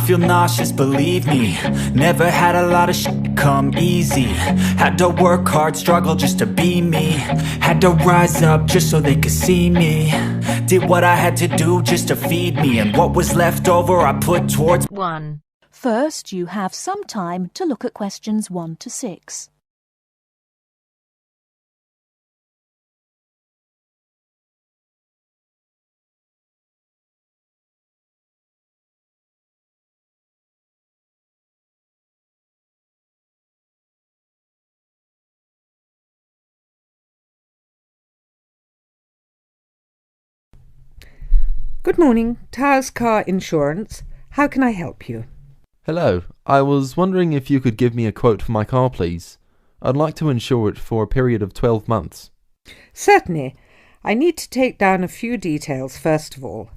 feel nauseous, believe me. Never had a lot of shit come easy. Had to work hard, struggle just to be me. Had to rise up just so they could see me. Did what I had to do just to feed me, and what was left over I put towards 1. First, you have some time to look at questions 1 to 6. Good morning, Towers Car Insurance. How can I help you? Hello, I was wondering if you could give me a quote for my car, please. I'd like to insure it for a period of 12 months. Certainly. I need to take down a few details first of all.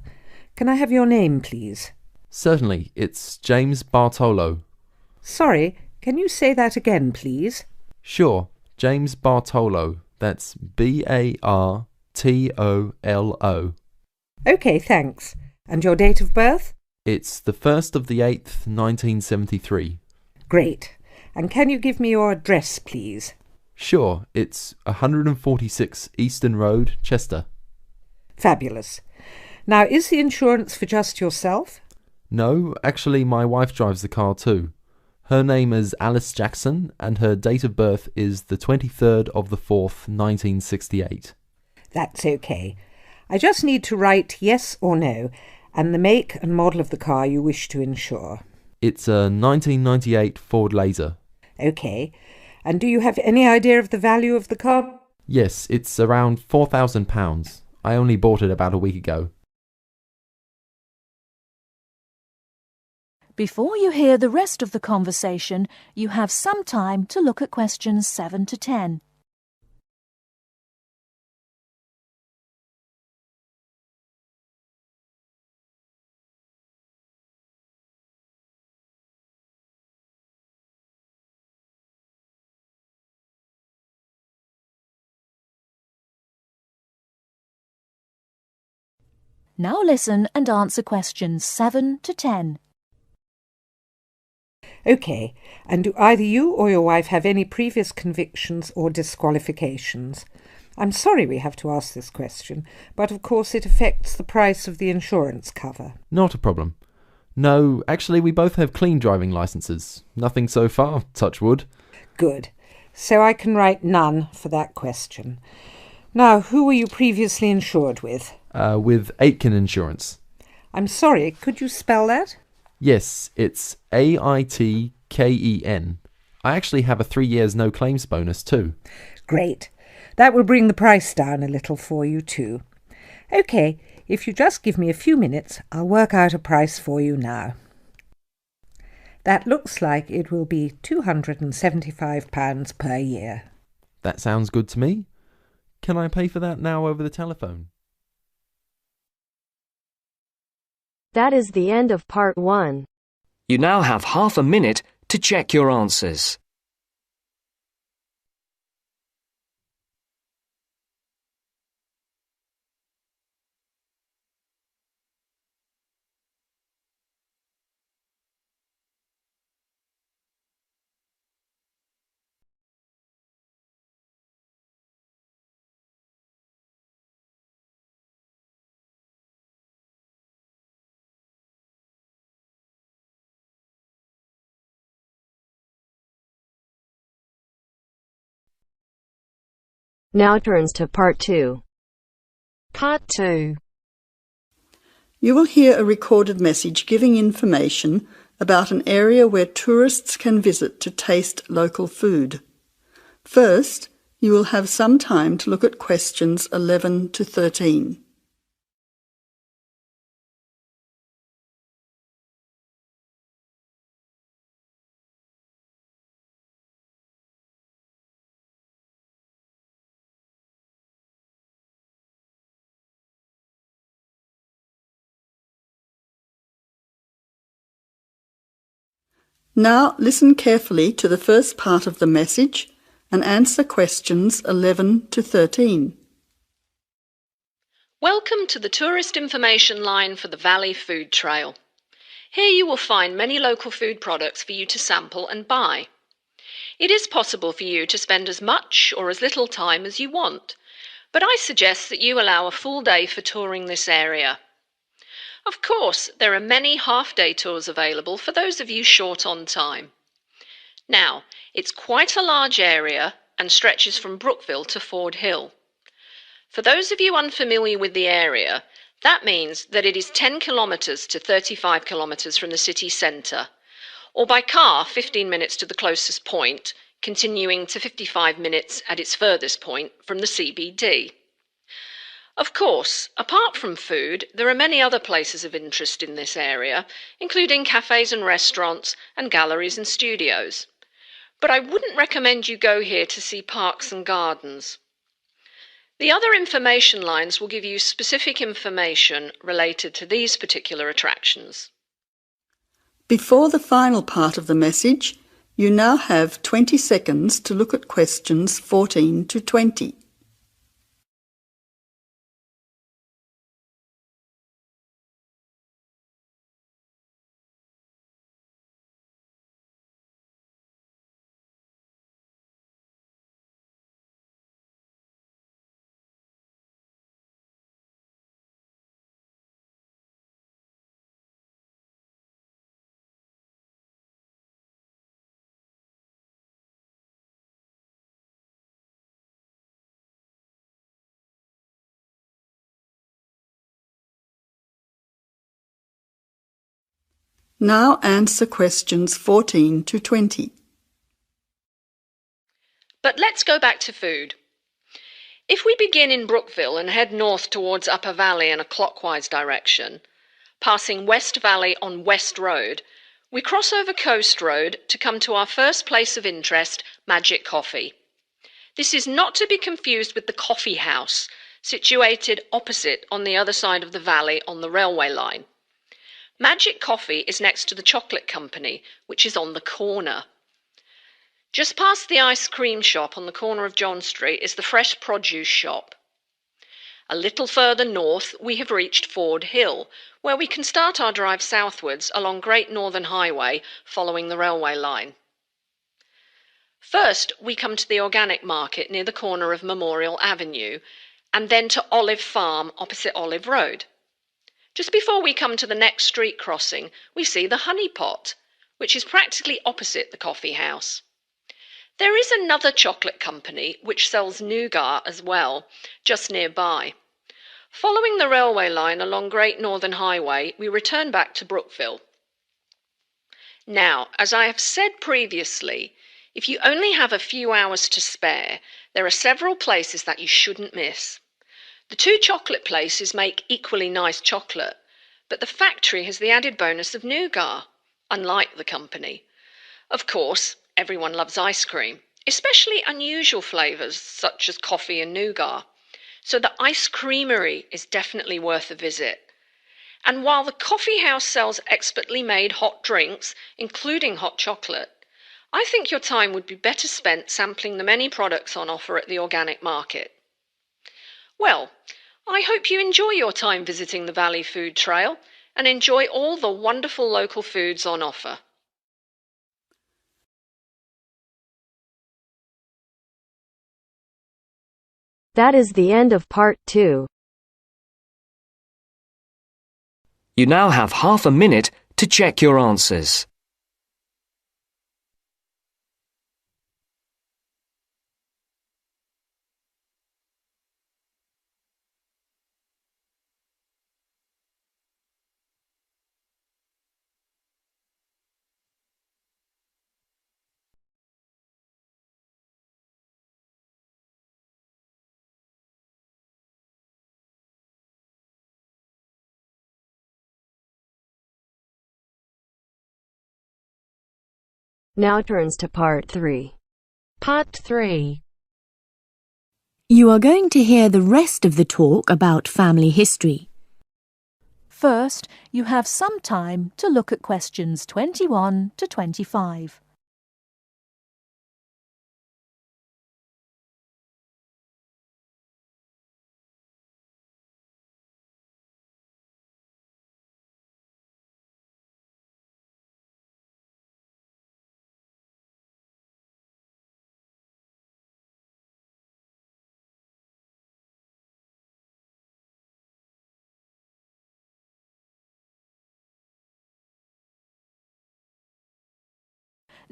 Can I have your name, please? Certainly, it's James Bartolo. Sorry, can you say that again, please? Sure, James Bartolo. That's Bartolo. OK, thanks. And your date of birth? It's the 1st of the 8th, 1973. Great. And can you give me your address, please? Sure, it's 146 Eastern Road, Chester. Fabulous. Now, is the insurance for just yourself? No, actually my wife drives the car too. Her name is Alice Jackson and her date of birth is the 23rd of the 4th, 1968. That's OK. I just need to write yes or no, and the make and model of the car you wish to insure. It's a 1998 Ford Laser. OK. And do you have any idea of the value of the car? Yes, it's around £4,000. I only bought it about a week ago. Before you hear the rest of the conversation, you have some time to look at questions 7 to 10. Now listen and answer questions 7 to 10. OK. And do either you or your wife have any previous convictions or disqualifications? I'm sorry we have to ask this question, but of course it affects the price of the insurance cover. Not a problem. No, actually we both have clean driving licenses. Nothing so far, touch wood. Good. So I can write none for that question. Now, who were you previously insured with? With Aitken Insurance. I'm sorry, could you spell that? Yes, it's Aitken. I actually have a 3 years no claims bonus too. Great. That will bring the price down a little for you too. OK, if you just give me a few minutes, I'll work out a price for you now. That looks like it will be £275 per year. That sounds good to me. Can I pay for that now over the telephone? That is the end of part 1. You now have half a minute to check your answers. Now turns to part 2. Part 2. You will hear a recorded message giving information about an area where tourists can visit to taste local food. First, you will have some time to look at questions 11 to 13. Now listen carefully to the first part of the message and answer questions 11 to 13. Welcome to the tourist information line for the Valley Food Trail. Here you will find many local food products for you to sample and buy. It is possible for you to spend as much or as little time as you want, but I suggest that you allow a full day for touring this area. Of course, there are many half-day tours available for those of you short on time. Now, it's quite a large area and stretches from Brookville to Ford Hill. For those of you unfamiliar with the area, that means that it is 10 kilometres to 35 kilometres from the city centre, or by car 15 minutes to the closest point, continuing to 55 minutes at its furthest point from the CBD. Of course, apart from food, there are many other places of interest in this area, including cafes and restaurants and galleries and studios. But I wouldn't recommend you go here to see parks and gardens. The other information lines will give you specific information related to these particular attractions. Before the final part of the message, you now have 20 seconds to look at questions 14 to 20. Now answer questions 14 to 20. But let's go back to food. If we begin in Brookville and head north towards Upper Valley in a clockwise direction, passing West Valley on West Road, we cross over Coast Road to come to our first place of interest, Magic Coffee. This is not to be confused with the Coffee House, situated opposite on the other side of the valley on the railway line. Magic Coffee is next to the Chocolate Company, which is on the corner. Just past the ice cream shop on the corner of John Street is the fresh produce shop. A little further north we have reached Ford Hill, where we can start our drive southwards along Great Northern Highway following the railway line. First we come to the organic market near the corner of Memorial Avenue, and then to Olive Farm opposite Olive Road. Just before we come to the next street crossing, we see the Honey Pot, which is practically opposite the coffee house. There is another chocolate company which sells nougat as well, just nearby. Following the railway line along Great Northern Highway, we return back to Brookville. Now, as I have said previously, if you only have a few hours to spare, there are several places that you shouldn't miss. The two chocolate places make equally nice chocolate, but the factory has the added bonus of nougat, unlike the company. Of course, everyone loves ice cream, especially unusual flavours such as coffee and nougat, so the ice creamery is definitely worth a visit. And while the coffee house sells expertly made hot drinks, including hot chocolate, I think your time would be better spent sampling the many products on offer at the organic market. Well, I hope you enjoy your time visiting the Valley Food Trail and enjoy all the wonderful local foods on offer. That is the end of part 2. You now have half a minute to check your answers. Now turns to part 3. Part 3. You are going to hear the rest of the talk about family history. First, you have some time to look at questions 21 to 25.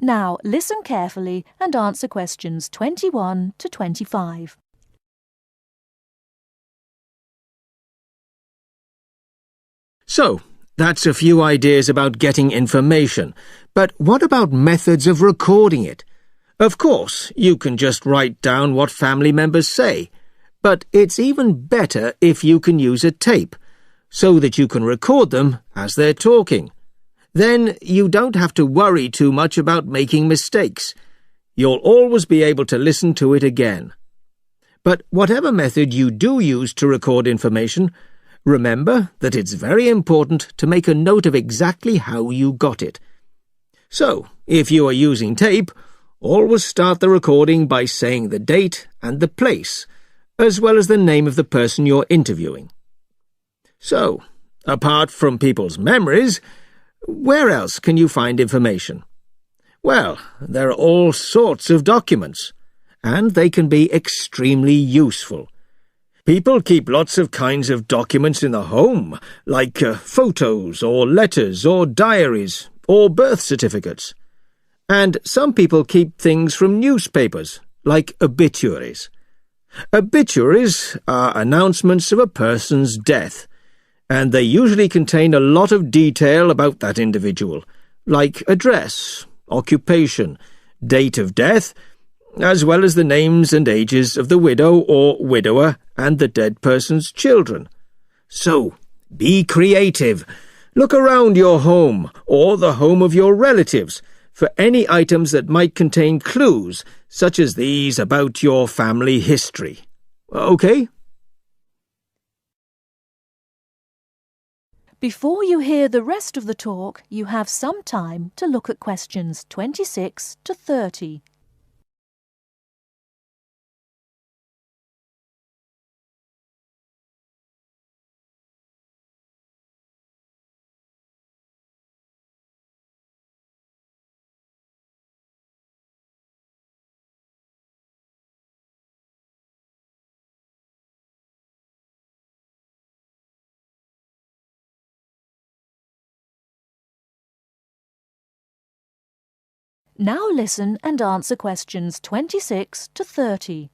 Now listen carefully and answer questions 21 to 25. So, that's a few ideas about getting information, but what about methods of recording it? Of course, you can just write down what family members say, but it's even better if you can use a tape, so that you can record them as they're talking. Then you don't have to worry too much about making mistakes. You'll always be able to listen to it again. But whatever method you do use to record information, remember that it's very important to make a note of exactly how you got it. So, if you are using tape, always start the recording by saying the date and the place, as well as the name of the person you're interviewing. So, apart from people's memories, where else can you find information? Well, there are all sorts of documents, and they can be extremely useful. People keep lots of kinds of documents in the home, like photos or letters or diaries or birth certificates. And some people keep things from newspapers, like obituaries. Obituaries are announcements of a person's death, and they usually contain a lot of detail about that individual, like address, occupation, date of death, as well as the names and ages of the widow or widower and the dead person's children. So, be creative. Look around your home or the home of your relatives for any items that might contain clues, such as these about your family history. Okay? Before you hear the rest of the talk, you have some time to look at questions 26 to 30. Now listen and answer questions 26 to 30.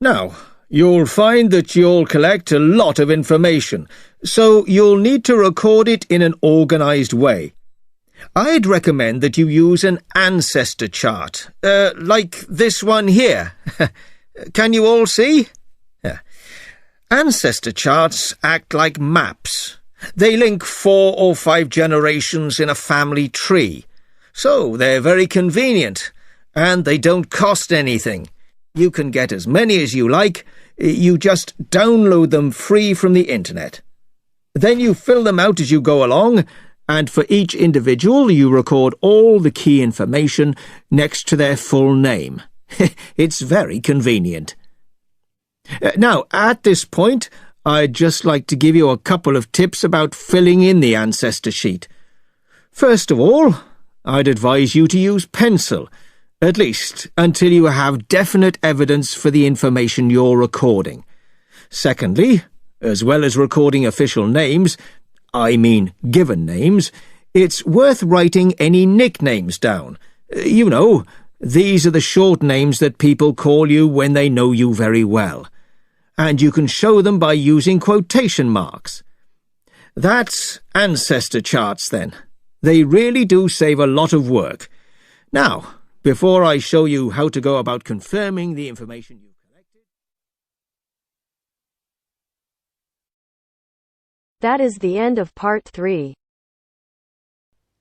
Now, you'll find that you'll collect a lot of information, so you'll need to record it in an organised way. I'd recommend that you use an ancestor chart, like this one here. Can you all see? Yeah. Ancestor charts act like maps. They link 4 or 5 generations in a family tree, so they're very convenient, and they don't cost anything. You can get as many as you like. You just download them free from the internet. Then you fill them out as you go along, and for each individual you record all the key information next to their full name. It's very convenient. Now, at this point, I'd just like to give you a couple of tips about filling in the ancestor sheet. First of all, I'd advise you to use pencil, at least until you have definite evidence for the information you're recording. Secondly, as well as recording official names, I mean given names, it's worth writing any nicknames down. You know, these are the short names that people call you when they know you very well. And you can show them by using quotation marks. That's ancestor charts, then. They really do save a lot of work. Now, before I show you how to go about confirming the information you've collected... That is the end of part 3.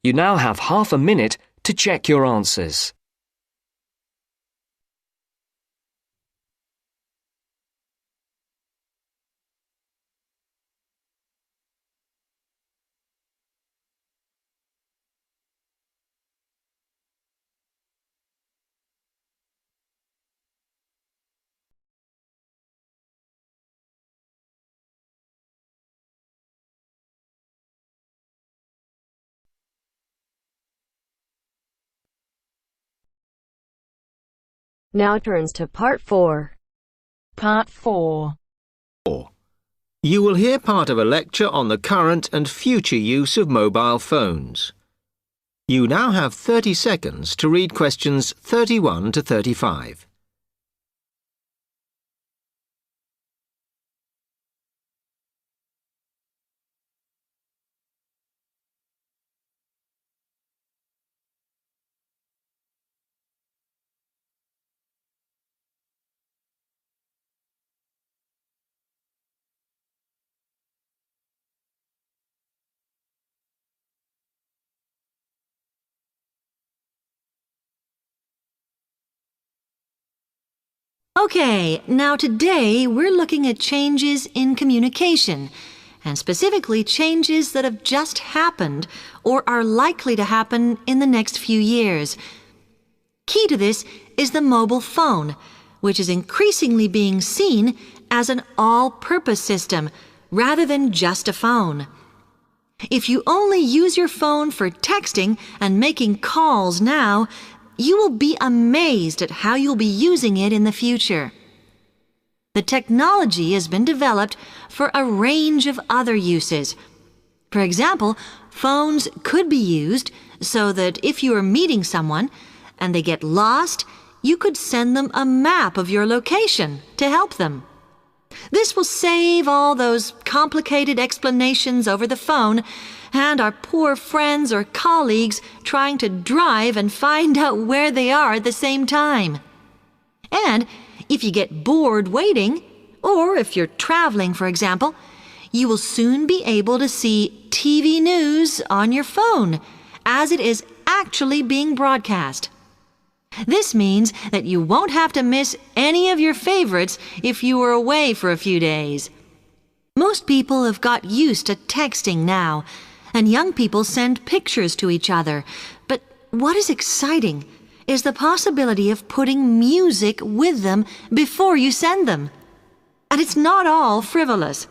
You now have half a minute to check your answers. Now turns to part 4. Part 4. You will hear part of a lecture on the current and future use of mobile phones. You now have 30 seconds to read questions 31 to 35. Okay, now today we're looking at changes in communication, and specifically changes that have just happened or are likely to happen in the next few years. Key to this is the mobile phone, which is increasingly being seen as an all-purpose system rather than just a phone. If you only use your phone for texting and making calls now, you will be amazed at how you'll be using it in the future. The technology has been developed for a range of other uses. For example, phones could be used so that if you are meeting someone and they get lost, you could send them a map of your location to help them. This will save all those complicated explanations over the phone and our poor friends or colleagues trying to drive and find out where they are at the same time. And if you get bored waiting, or if you're traveling, for example, you will soon be able to see TV news on your phone as it is actually being broadcast. This means that you won't have to miss any of your favorites if you were away for a few days. Most people have got used to texting now, and young people send pictures to each other. But what is exciting is the possibility of putting music with them before you send them. And it's not all frivolous.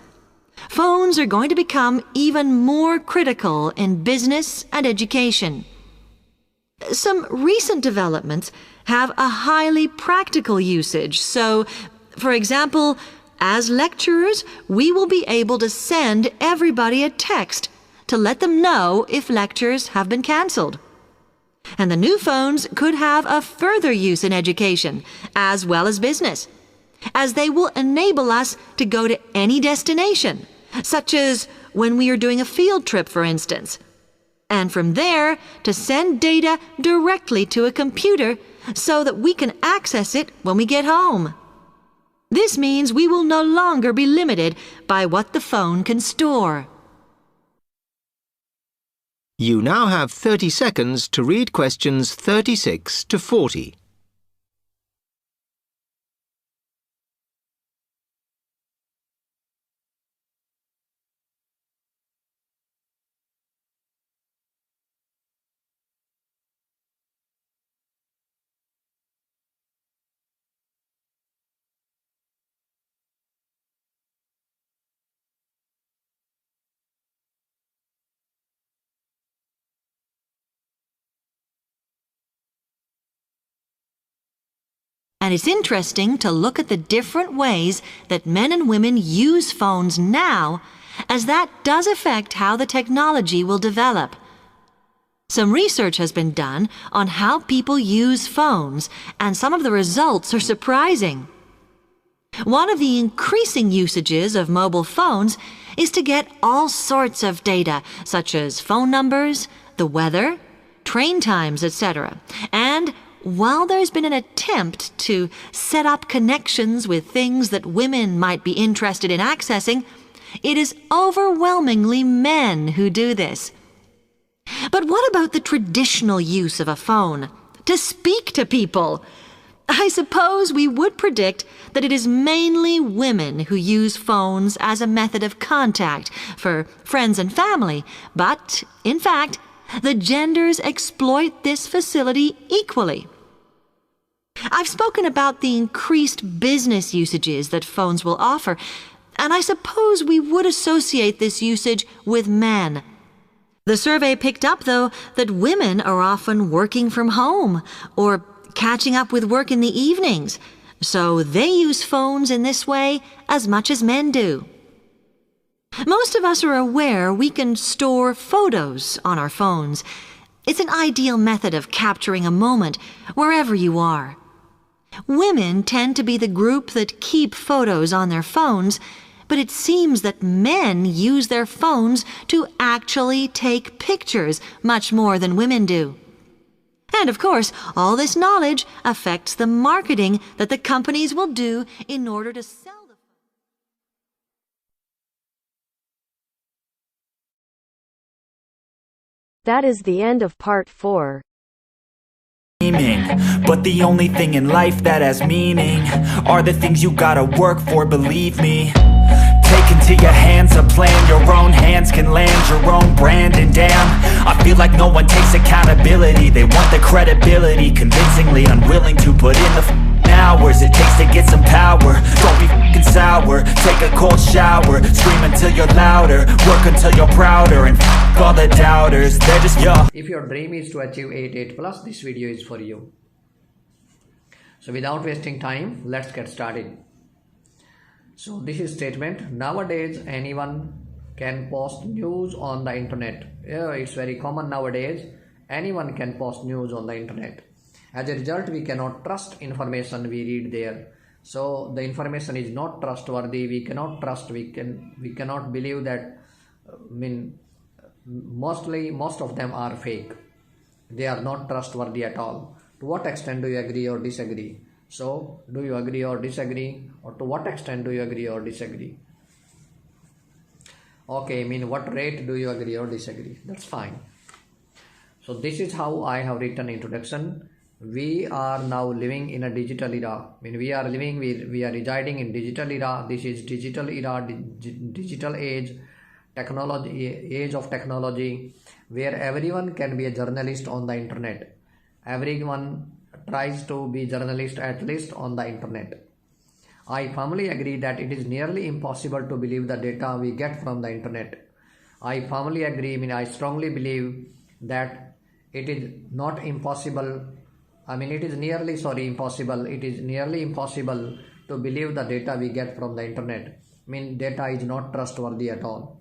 Phones are going to become even more critical in business and education. Some recent developments have a highly practical usage. So, for example, as lecturers, we will be able to send everybody a text to let them know if lectures have been cancelled. And the new phones could have a further use in education, as well as business, as they will enable us to go to any destination, such as when we are doing a field trip, for instance, and from there to send data directly to a computer so that we can access it when we get home. This means we will no longer be limited by what the phone can store. You now have 30 seconds to read questions 36 to 40. And it's interesting to look at the different ways that men and women use phones now, as that does affect how the technology will develop. Some research has been done on how people use phones, and some of the results are surprising. One of the increasing usages of mobile phones is to get all sorts of data, such as phone numbers, the weather, train times, etc. And while there's been an attempt to set up connections with things that women might be interested in accessing, it is overwhelmingly men who do this. But what about the traditional use of a phone? To speak to people? I suppose we would predict that it is mainly women who use phones as a method of contact for friends and family, but, in fact, the genders exploit this facility equally. I've spoken about the increased business usages that phones will offer, and I suppose we would associate this usage with men. The survey picked up, though, that women are often working from home or catching up with work in the evenings, so they use phones in this way as much as men do. Most of us are aware we can store photos on our phones, It's an ideal method of capturing a moment wherever you are. Women tend to be the group that keep photos on their phones, but it seems that men use their phones to actually take pictures much more than women do. And of course, all this knowledge affects the marketing that the companies will do in order to sell the phone. That is the end of part 4. But the only thing in life that has meaning are the things you gotta work for, believe me. Take into your hands a plan, your own hands can land your own brand. And damn, I feel like no one takes accountability. They want the credibility, convincingly unwilling to put in the hours it takes to get some power. Don't be f***ing sour, take a cold shower, scream until you're louder, work until you're prouder, and f*** all the doubters, they're just If your dream is to achieve 8+, this video is for you. So without wasting time, let's get started. So this is statement. Nowadays anyone can post news on the internet. Yeah, it's very common nowadays. Anyone can post news on the internet. As a result, we cannot trust information we read there. So the information is not trustworthy. We cannot trust. We cannot believe that. Most of them are fake. They are not trustworthy at all. To what extent do you agree or disagree? So, do you agree or disagree? Or to what extent do you agree or disagree? Okay, what rate do you agree or disagree? That's fine. So, this is how I have written introduction. We are now living in a digital era. We are residing in digital era. This is digital era, digital age, age of technology, where everyone can be a journalist on the internet. Everyone tries to be journalist at least on the internet. I firmly agree that it is nearly impossible to believe the data we get from the internet. I firmly agree, I strongly believe that it is not impossible. It is nearly impossible. It is nearly impossible to believe the data we get from the internet. Data is not trustworthy at all.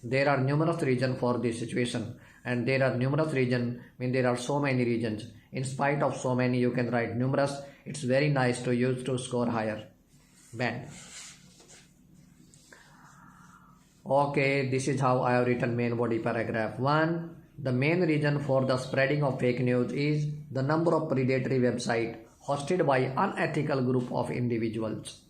There are numerous reasons for this situation. And there are numerous regions, there are so many regions. In spite of so many, you can write numerous. It's very nice to use to score higher band. Okay, this is how I have written main body paragraph. 1. The main reason for the spreading of fake news is the number of predatory websites hosted by unethical group of individuals.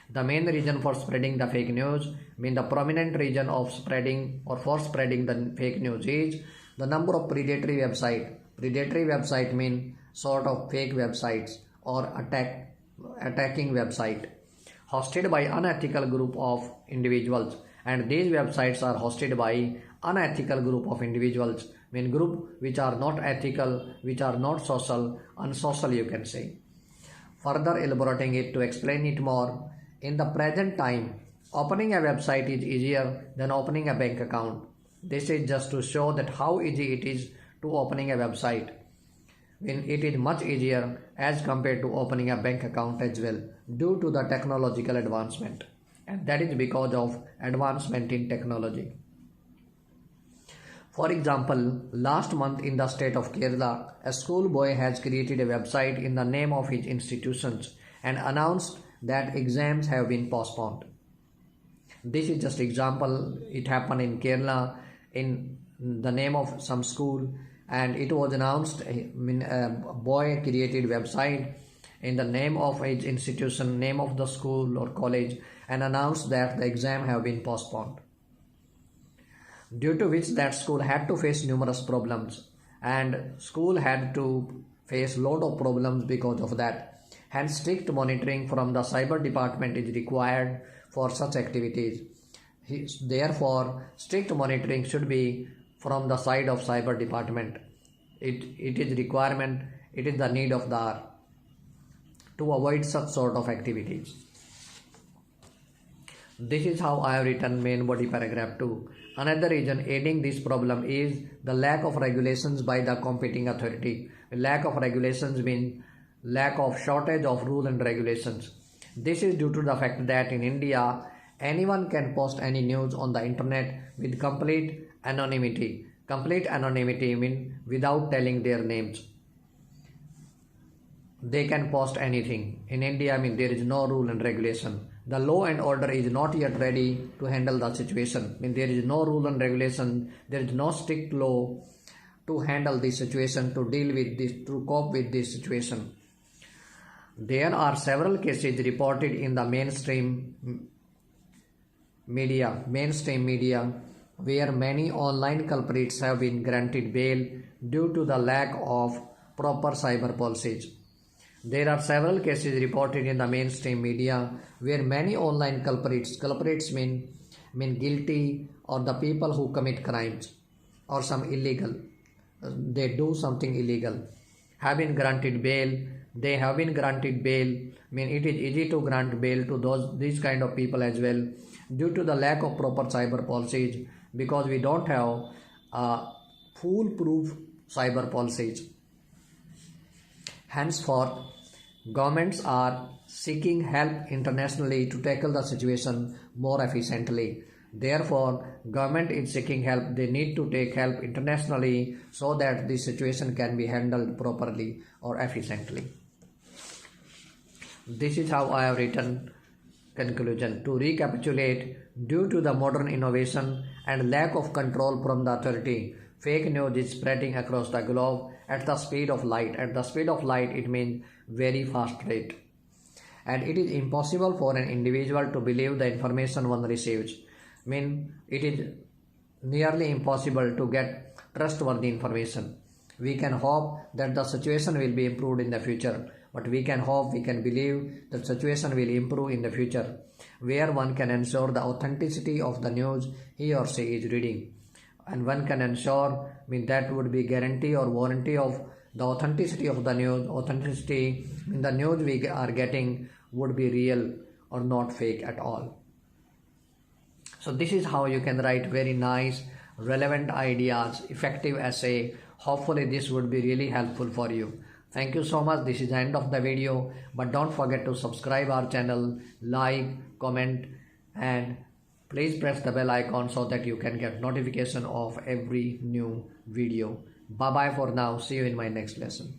The main reason for spreading the fake news, the prominent reason of spreading the fake news is the number of predatory websites. Predatory website mean sort of fake websites or attacking website hosted by unethical group of individuals. And these websites are hosted by unethical group of individuals, group which are not ethical, which are not social, unsocial you can say. Further elaborating it to explain it more, in the present time, opening a website is easier than opening a bank account. This is just to show that how easy it is to opening a website. It is much easier as compared to opening a bank account as well, due to the technological advancement. And that is because of advancement in technology. For example, last month in the state of Kerala, a schoolboy has created a website in the name of his institutions and announced that exams have been postponed. This is just example. It happened in Kerala in the name of some school, and it was announced. A boy created website in the name of his institution, name of the school or college, and announced that the exam have been postponed. Due to which that school had to face numerous problems, and school had to face lot of problems because of that. Hence, strict monitoring from the cyber department is required for such activities. Therefore, strict monitoring should be from the side of cyber department. It is requirement, it is the need of the hour to avoid such sort of activities. This is how I have written main body paragraph 2. Another reason aiding this problem is the lack of regulations by the competing authority. Lack of regulations means lack of shortage of rules and regulations. This is due to the fact that in India, anyone can post any news on the internet with complete anonymity. Complete anonymity means without telling their names. They can post anything. In India, there is no rule and regulation. The law and order is not yet ready to handle the situation. There is no rule and regulation. There is no strict law to handle this situation, to deal with this, to cope with this situation. There are several cases reported in the mainstream media, where many online culprits have been granted bail due to the lack of proper cyber policies. There are several cases reported in the mainstream media where many online culprits mean guilty, or the people who commit crimes or some illegal, they do something illegal, have been granted bail. They have been granted bail. It is easy to grant bail to these kind of people as well, due to the lack of proper cyber policies, because we don't have foolproof cyber policies. Henceforth, governments are seeking help internationally to tackle the situation more efficiently. Therefore, government is seeking help. They need to take help internationally so that the situation can be handled properly or efficiently. This is how I have written conclusion. To recapitulate, due to the modern innovation and lack of control from the authority, fake news is spreading across the globe at the speed of light. At the speed of light, it means very fast rate. And it is impossible for an individual to believe the information one receives. It is nearly impossible to get trustworthy information. We can hope that the situation will be improved in the future, but we can believe that situation will improve in the future, where one can ensure the authenticity of the news he or she is reading. And one can ensure, that would be guarantee or warranty of the authenticity of the news. Authenticity in the news we are getting would be real or not fake at all. So this is how you can write very nice, relevant ideas, effective essay. Hopefully this would be really helpful for you. Thank you so much. This is the end of the video, but don't forget to subscribe our channel, like, comment, and please press the bell icon so that you can get notification of every new video. Bye bye for now. See you in my next lesson.